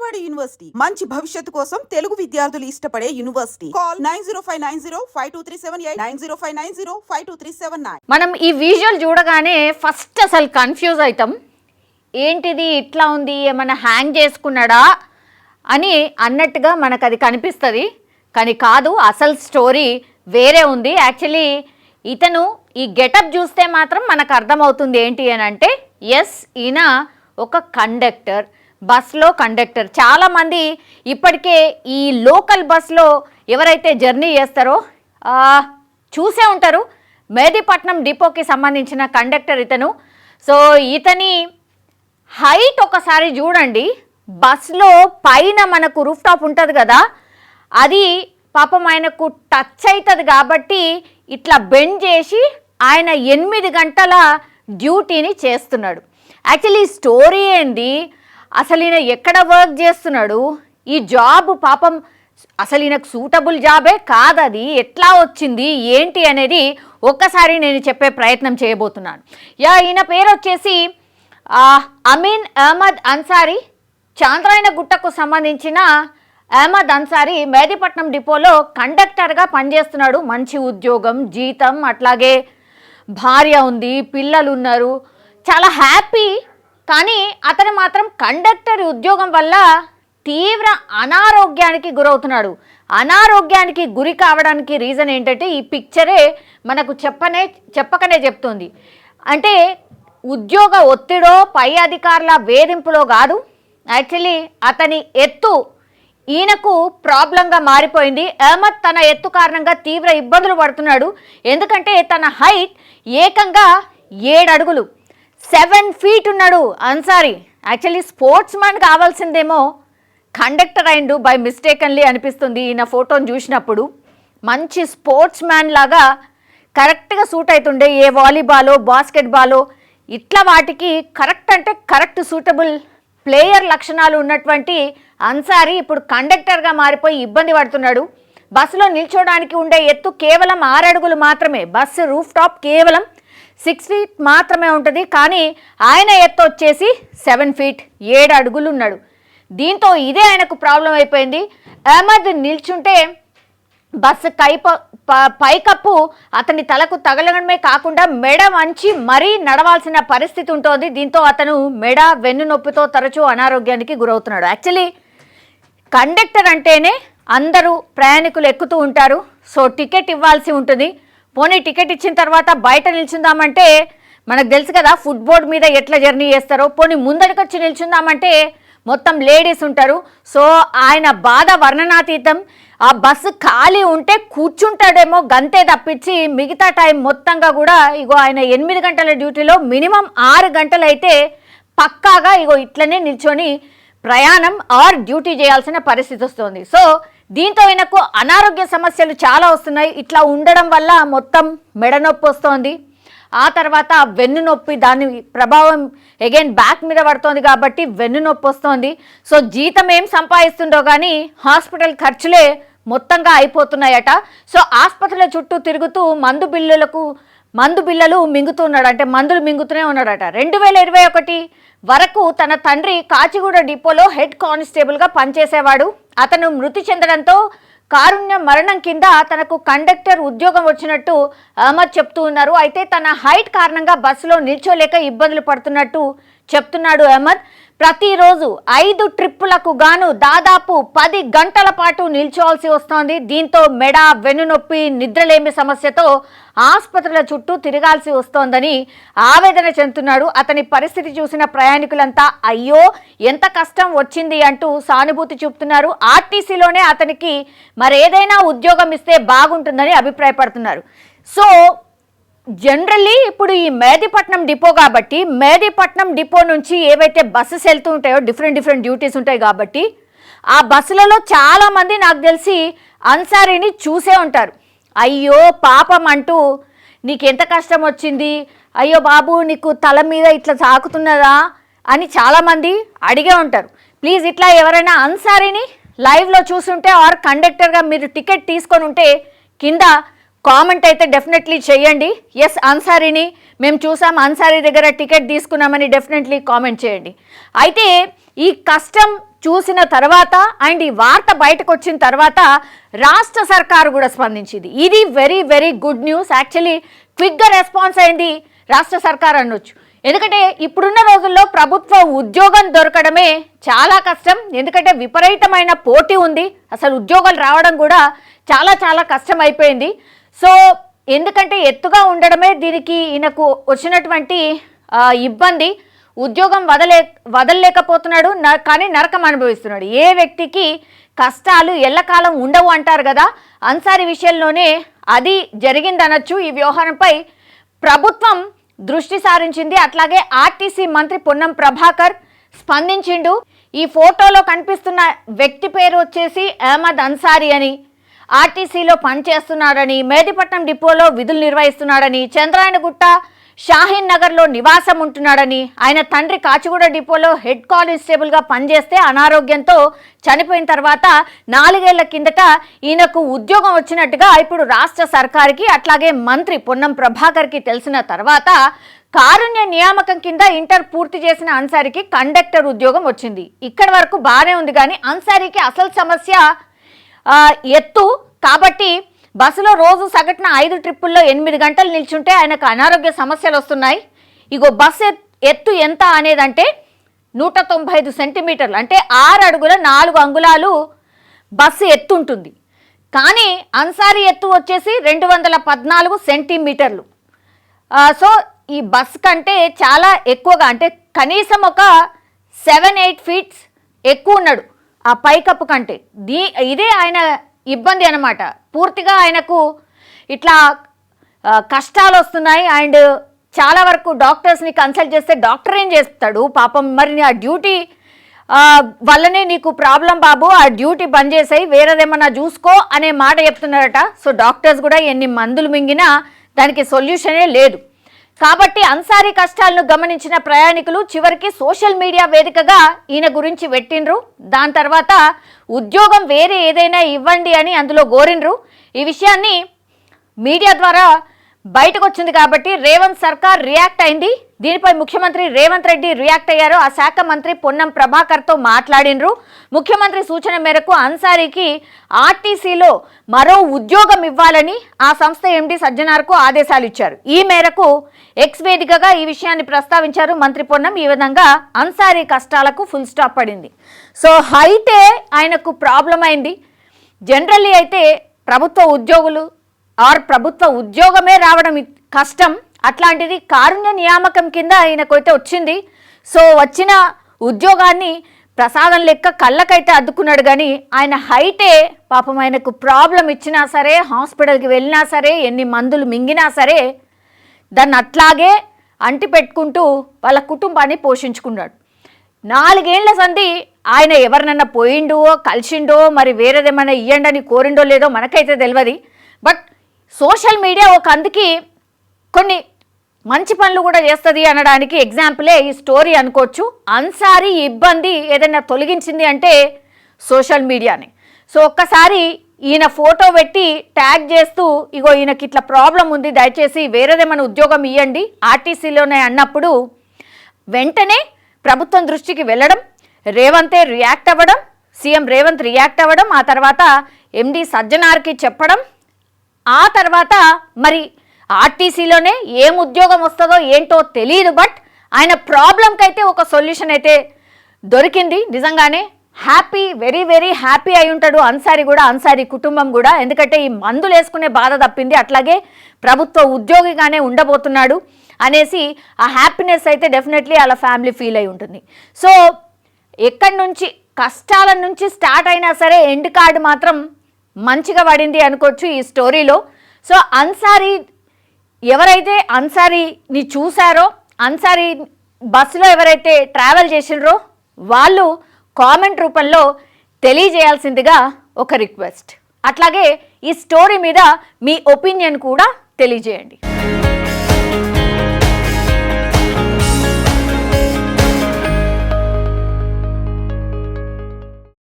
Vijayawada university మంచి భవిష్యత్తు కోసం తెలుగు విద్యార్థులు ఇష్టపడే యూనివర్సిటీ. కాల్ 9059052378 9059052379. మనం ఈ విజువల్ చూడగానే ఫస్ట్ అసలు కన్ఫ్యూజ్ అవుతాం. ఏంటిది ఇట్లా ఉంది, ఏమైనా హ్యాంగ్ చేసుకున్నాడా అని అన్నట్టుగా మనకు అది కనిపిస్తుంది. కానీ కాదు, అసలు స్టోరీ వేరే ఉంది. యాక్చువల్లీ ఇతను ఈ గెటప్ చూస్తే మాత్రం మనకు అర్థమవుతుంది ఏంటి అని అంటే, ఎస్ ఈయన ఒక కండక్టర్, బస్లో కండక్టర్. చాలామంది ఇప్పటికే ఈ లోకల్ బస్లో ఎవరైతే జర్నీ చేస్తారో చూసే ఉంటారు. మెహదీపట్నం డిపోకి సంబంధించిన కండక్టర్ ఇతను. సో ఇతని హైట్ ఒకసారి చూడండి. బస్లో పైన మనకు రూఫ్ టాప్ ఉంటుంది కదా, అది పాపం ఆయనకు టచ్ అవుతుంది కాబట్టి ఇట్లా బెండ్ చేసి ఆయన 8 గంటల డ్యూటీని చేస్తున్నాడు. యాక్చువల్లీ ఈ స్టోరీ ఏంటి, అసలు ఈయన ఎక్కడ వర్క్ చేస్తున్నాడు, ఈ జాబ్ పాపం అసలు ఈయనకు సూటబుల్ జాబే కాదు, అది ఎట్లా వచ్చింది ఏంటి అనేది ఒక్కసారి నేను చెప్పే ప్రయత్నం చేయబోతున్నాను. ఈయన పేరు వచ్చేసి అమీన్ అహ్మద్ అన్సారీ. చాంద్రాయణ గుట్టకు సంబంధించిన అహ్మద్ అన్సారీ మెహదీపట్నం డిపోలో కండక్టర్గా పనిచేస్తున్నాడు. మంచి ఉద్యోగం, జీతం, అట్లాగే భార్య ఉంది, పిల్లలు ఉన్నారు, చాలా హ్యాపీ. కానీ అతను మాత్రం కండక్టర్ ఉద్యోగం వల్ల తీవ్ర అనారోగ్యానికి గురవుతున్నాడు. అనారోగ్యానికి గురి కావడానికి రీజన్ ఏంటంటే ఈ పిక్చరే మనకు చెప్పకనే చెప్తుంది. అంటే ఉద్యోగ ఒత్తిడో పై అధికారుల వేధింపులో కాదు, యాక్చువల్లీ అతని ఎత్తు ఈయనకు ప్రాబ్లంగా మారిపోయింది. అహ్మద్ తన ఎత్తు కారణంగా తీవ్ర ఇబ్బందులు పడుతున్నాడు. ఎందుకంటే తన హైట్ ఏకంగా 7 అడుగులు, 7 ఫీట్ ఉన్నాడు అన్సారీ. యాక్చువల్లీ స్పోర్ట్స్ మ్యాన్ కావాల్సిందేమో కండక్టర్ అయిండు బై మిస్టేకన్లీ అనిపిస్తుంది ఈయన ఫోటోని చూసినప్పుడు. మంచి స్పోర్ట్స్ మ్యాన్ లాగా కరెక్ట్గా సూట్ అవుతుండే. ఏ వాలీబాలో బాస్కెట్బాలో ఇట్లా వాటికి కరెక్ట్ అంటే కరెక్ట్ సూటబుల్ ప్లేయర్ లక్షణాలు ఉన్నటువంటి అన్సారీ ఇప్పుడు కండక్టర్గా మారిపోయి ఇబ్బంది పడుతున్నాడు. బస్సులో నిల్చోడానికి ఉండే ఎత్తు కేవలం 6 అడుగులు మాత్రమే. బస్సు రూఫ్ టాప్ కేవలం 6 ఫీట్ మాత్రమే ఉంటుంది. కానీ ఆయన ఎత్తు వచ్చేసి 7 ఫీట్ 7 అడుగులు ఉన్నాడు. దీంతో ఇదే ఆయనకు ప్రాబ్లం అయిపోయింది. అహ్మద్ నిల్చుంటే బస్సు పైకప్పు అతని తలకు తగలడమే కాకుండా మెడ వంచి మరీ నడవాల్సిన పరిస్థితి ఉంటుంది. దీంతో అతను మెడ వెన్ను నొప్పితో తరచూ అనారోగ్యానికి గురవుతున్నాడు. యాక్చువల్లీ కండక్టర్ అంటేనే అందరూ ప్రయాణికులు ఎక్కుతూ ఉంటారు. సో టికెట్ ఇవ్వాల్సి ఉంటుంది. పోనీ టికెట్ ఇచ్చిన తర్వాత బయట నిల్చుందామంటే మనకు తెలుసు కదా ఫుట్బోర్డ్ మీద ఎట్లా జర్నీ చేస్తారో. పోనీ ముందడికి వచ్చి నిల్చుందామంటే మొత్తం లేడీస్ ఉంటారు. సో ఆయన బాధ వర్ణనాతీతం. ఆ బస్సు ఖాళీ ఉంటే కూర్చుంటాడేమో గంతే తప్పించి మిగతా టైం మొత్తంగా కూడా ఇగో ఆయన 8 గంటల డ్యూటీలో మినిమం 6 గంటలు అయితే పక్కాగా ఇగో ఇట్లనే నిల్చొని ప్రయాణం ఆర్ డ్యూటీ చేయాల్సిన పరిస్థితి వస్తుంది. సో దీంతో ఈయనకు అనారోగ్య సమస్యలు చాలా వస్తున్నాయి. ఇట్లా ఉండడం వల్ల మొత్తం మెడ నొప్పి వస్తుంది, ఆ తర్వాత వెన్ను నొప్పి, దాని ప్రభావం అగైన్ బ్యాక్ మీద పడుతుంది కాబట్టి వెన్ను నొప్పి వస్తుంది. సో జీతం ఏం సంపాదిస్తుండో కానీ హాస్పిటల్ ఖర్చులే మొత్తంగా అయిపోతున్నాయట. సో ఆసుపత్రుల చుట్టూ తిరుగుతూ మందు బిల్లలు మింగుతున్నాడు, అంటే మందులు మింగుతూనే ఉన్నాడట. 2021 వరకు తన తండ్రి కాచిగూడ డిపోలో హెడ్ కానిస్టేబుల్గా పనిచేసేవాడు. అతను మృతి చెందడంతో కారుణ్య మరణం కింద తనకు కండక్టర్ ఉద్యోగం వచ్చినట్టు అహ్మద్ చెప్తూ ఉన్నారు. అయితే తన హైట్ కారణంగా బస్సులో నిల్చోలేక ఇబ్బందులు పడుతున్నట్టు చెప్తున్నాడు అహ్మద్. ప్రతిరోజు 5 ట్రిప్పులకు గాను దాదాపు 10 గంటల పాటు నిల్చోవాల్సి వస్తోంది. దీంతో మెడ వెన్ను నొప్పి, నిద్రలేమి సమస్యతో ఆసుపత్రుల చుట్టూ తిరగాల్సి వస్తోందని ఆవేదన చెందుతున్నాడు. అతని పరిస్థితి చూసిన ప్రయాణికులంతా అయ్యో ఎంత కష్టం వచ్చింది అంటూ సానుభూతి చూపుతున్నారు. ఆర్టీసీలోనే అతనికి మరేదైనా ఉద్యోగం ఇస్తే బాగుంటుందని అభిప్రాయపడుతున్నారు. సో జనరల్లీ ఇప్పుడు ఈ మెహదీపట్నం డిపో కాబట్టి మెహదీపట్నం డిపో నుంచి ఏవైతే బస్సెస్ వెళ్తూ ఉంటాయో డిఫరెంట్ డ్యూటీస్ ఉంటాయి కాబట్టి ఆ బస్సులలో చాలామంది నాకు తెలిసి అన్సారీని చూసే ఉంటారు. అయ్యో పాపం అంటూ నీకు ఎంత కష్టం వచ్చింది, అయ్యో బాబు నీకు తల మీద ఇట్లా తాకుతున్నదా అని చాలామంది అడిగే ఉంటారు. ప్లీజ్ ఇట్లా ఎవరైనా అన్సారీని లైవ్లో చూసుంటే ఆర్ కండక్టర్గా మీరు టికెట్ తీసుకొని ఉంటే కింద కామెంట్ అయితే డెఫినెట్లీ చేయండి. ఎస్ అన్సారీని మేము చూసాం, అన్సారీ దగ్గర టికెట్ తీసుకున్నామని డెఫినెట్లీ కామెంట్ చేయండి. అయితే ఈ కష్టం చూసిన తర్వాత అండ్ ఈ వార్త బయటకు వచ్చిన తర్వాత రాష్ట్ర సర్కారు కూడా స్పందించింది. ఇది very very good news. Actually క్విక్గా రెస్పాన్స్ అయింది రాష్ట్ర సర్కార్ అనొచ్చు. ఎందుకంటే ఇప్పుడున్న రోజుల్లో ప్రభుత్వ ఉద్యోగం దొరకడమే చాలా కష్టం. ఎందుకంటే విపరీతమైన పోటీ ఉంది, అసలు ఉద్యోగాలు రావడం కూడా చాలా చాలా కష్టం అయిపోయింది. సో ఎందుకంటే ఎత్తుగా ఉండడమే దీనికి ఈయనకు వచ్చినటువంటి ఇబ్బంది. ఉద్యోగం వదలలేకపోతున్నాడు, కానీ నరకం అనుభవిస్తున్నాడు. ఏ వ్యక్తికి కష్టాలు ఎల్లకాలం ఉండవు అంటారు కదా, అన్సారీ విషయంలోనే అది జరిగిందనొచ్చు. ఈ వ్యవహారంపై ప్రభుత్వం దృష్టి సారించింది. అట్లాగే ఆర్టీసీ మంత్రి పొన్నం ప్రభాకర్ స్పందించిండు. ఈ ఫోటోలో కనిపిస్తున్న వ్యక్తి పేరు వచ్చేసి అహ్మద్ అన్సారీ అని, ఆర్టీసీలో పనిచేస్తున్నాడని, మేదిపట్నం డిపోలో విధులు నిర్వహిస్తున్నాడని, చంద్రాయణగుట్ట షాహీన్ నగర్లో నివాసం ఉంటున్నాడని, ఆయన తండ్రి కాచిగూడ డిపోలో హెడ్ కానిస్టేబుల్గా పనిచేస్తే అనారోగ్యంతో చనిపోయిన తర్వాత 4 ఏళ్ల కిందట ఈయనకు ఉద్యోగం వచ్చినట్టుగా ఇప్పుడు రాష్ట్ర సర్కార్కి అట్లాగే మంత్రి పొన్నం ప్రభాకర్కి తెలిసిన తర్వాత కారుణ్య నియామకం కింద ఇంటర్ పూర్తి చేసిన అన్సారీకి కండక్టర్ ఉద్యోగం వచ్చింది. ఇక్కడి వరకు బాగానే ఉంది, కానీ అన్సారీకి అసలు సమస్య ఎత్తు. కాబట్టి బస్సులో రోజు సగటున 5 ట్రిప్పుల్లో 8 గంటలు నిల్చుంటే ఆయనకు అనారోగ్య సమస్యలు వస్తున్నాయి. ఇగో బస్సు ఎత్తు ఎంత అనేదంటే 195 సెంటీమీటర్లు, అంటే 6 అడుగుల 4 అంగుళాలు బస్సు ఎత్తు ఉంటుంది. కానీ అన్సారీ ఎత్తు వచ్చేసి 214 సెంటీమీటర్లు. సో ఈ బస్ కంటే చాలా ఎక్కువగా, అంటే కనీసం ఒక 7-8 ఫీట్స్ ఎక్కువ ఉన్నాడు ఆ పైకప్పు కంటే. ఇదే ఆయన ఇబ్బంది అన్నమాట. పూర్తిగా ఆయనకు ఇట్లా కష్టాలు వస్తున్నాయి. అండ్ చాలా వరకు డాక్టర్స్ని కన్సల్ట్ చేస్తే డాక్టర్ ఏం చేస్తాడు పాపం, మరి ఆ డ్యూటీ వల్లనే నీకు ప్రాబ్లం బాబు, ఆ డ్యూటీ బంద్ చేసేయి, వేరేదేమన్నా చూసుకో అనే మాట చెప్తున్నారట. సో డాక్టర్స్ కూడా ఎన్ని మందులు మింగినా దానికి సొల్యూషనే లేదు. కాబట్టి అన్సారీ కష్టాలను గమనించిన ప్రయాణికులు చివరికి సోషల్ మీడియా వేదికగా ఈయన గురించి పెట్టిండ్రు. దాని తర్వాత ఉద్యోగం వేరే ఏదైనా ఇవ్వండి అని అందులో కోరిండ్రు. ఈ విషయాన్ని మీడియా ద్వారా బయటకు వచ్చింది కాబట్టి రేవంత్ సర్కార్ రియాక్ట్ అయింది. దీనిపై ముఖ్యమంత్రి రేవంత్ రెడ్డి రియాక్ట్ అయ్యారు. ఆ శాఖ మంత్రి పొన్నం ప్రభాకర్తో మాట్లాడినరు. ముఖ్యమంత్రి సూచన మేరకు అన్సారీకి ఆర్టీసీలో మరో ఉద్యోగం ఇవ్వాలని ఆ సంస్థ ఎండీ సజ్జనార్కు ఆదేశాలు ఇచ్చారు. ఈ మేరకు ఎక్స్ వేదికగా ఈ విషయాన్ని ప్రస్తావించారు మంత్రి పొన్నం. ఈ విధంగా అన్సారీ కష్టాలకు ఫుల్ స్టాప్ పడింది. సో హైటే ఆయనకు ప్రాబ్లం అయింది. జనరల్లీ అయితే ప్రభుత్వ ఉద్యోగులు ప్రభుత్వ ఉద్యోగమే రావడం కష్టం. అట్లాంటిది కారుణ్య నియామకం కింద ఆయనకైతే వచ్చింది. సో వచ్చిన ఉద్యోగాన్ని ప్రసాదం లెక్క కళ్ళకైతే అద్దుకున్నాడు. కానీ ఆయన హైటే పాపం ఆయనకు ప్రాబ్లం ఇచ్చినా సరే, హాస్పిటల్కి వెళ్ళినా సరే, ఎన్ని మందులు మింగినా సరే దాన్ని అట్లాగే అంటి పెట్టుకుంటూ వాళ్ళ కుటుంబాన్ని పోషించుకున్నాడు. 4 ఏళ్ల సంధి ఆయన ఎవరినన్నా పోయిండో కలిసిండో, మరి వేరేదేమైనా ఇయ్యండి అని కోరిండో లేదో మనకైతే తెలియదు. బట్ సోషల్ మీడియా ఒక అందుకి కొన్ని మంచి పనులు కూడా చేస్తుంది అనడానికి ఎగ్జాంపులే ఈ స్టోరీ అనుకోవచ్చు. అన్సారీ ఇబ్బంది ఏదైనా తొలగించింది అంటే సోషల్ మీడియాని. సో ఒక్కసారి ఈయన ఫోటో పెట్టి ట్యాగ్ చేస్తూ ఇగో ఈయనకి ఇట్లా ప్రాబ్లం ఉంది, దయచేసి వేరేదేమైనా ఉద్యోగం ఇవ్వండి ఆర్టీసీలోనే అన్నప్పుడు వెంటనే ప్రభుత్వం దృష్టికి వెళ్ళడం, రేవంతే రియాక్ట్ అవ్వడం, సీఎం రేవంత్ రియాక్ట్ అవ్వడం, ఆ తర్వాత ఎండీ సజ్జనార్కి చెప్పడం, ఆ తర్వాత మరి ఆర్టీసీలోనే ఏం ఉద్యోగం వస్తుందో ఏంటో తెలియదు. బట్ ఆయన ప్రాబ్లంకి అయితే ఒక సొల్యూషన్ అయితే దొరికింది. నిజంగానే హ్యాపీ, వెరీ వెరీ హ్యాపీ అయి ఉంటాడు అన్సారీ కూడా, అన్సారీ కుటుంబం కూడా. ఎందుకంటే ఈ మందులు వేసుకునే బాధ తప్పింది, అట్లాగే ప్రభుత్వ ఉద్యోగిగానే ఉండబోతున్నాడు అనేసి ఆ హ్యాపీనెస్ అయితే డెఫినెట్లీ అలా ఫ్యామిలీ ఫీల్ అయి ఉంటుంది. సో ఎక్కడి నుంచి కష్టాల నుంచి స్టార్ట్ అయినా సరే ఎండ్ కార్డు మాత్రం మంచిగా పడింది అనుకోవచ్చు ఈ స్టోరీలో. సో అన్సారీ ఎవరైతే అన్సారీని చూశారో, అన్సారీ బస్సులో ఎవరైతే ట్రావెల్ చేసినారో వాళ్ళు కామెంట్ రూపంలో తెలియజేయాల్సిందిగా ఒక రిక్వెస్ట్. అట్లాగే ఈ స్టోరీ మీద మీ ఒపీనియన్ కూడా తెలియజేయండి.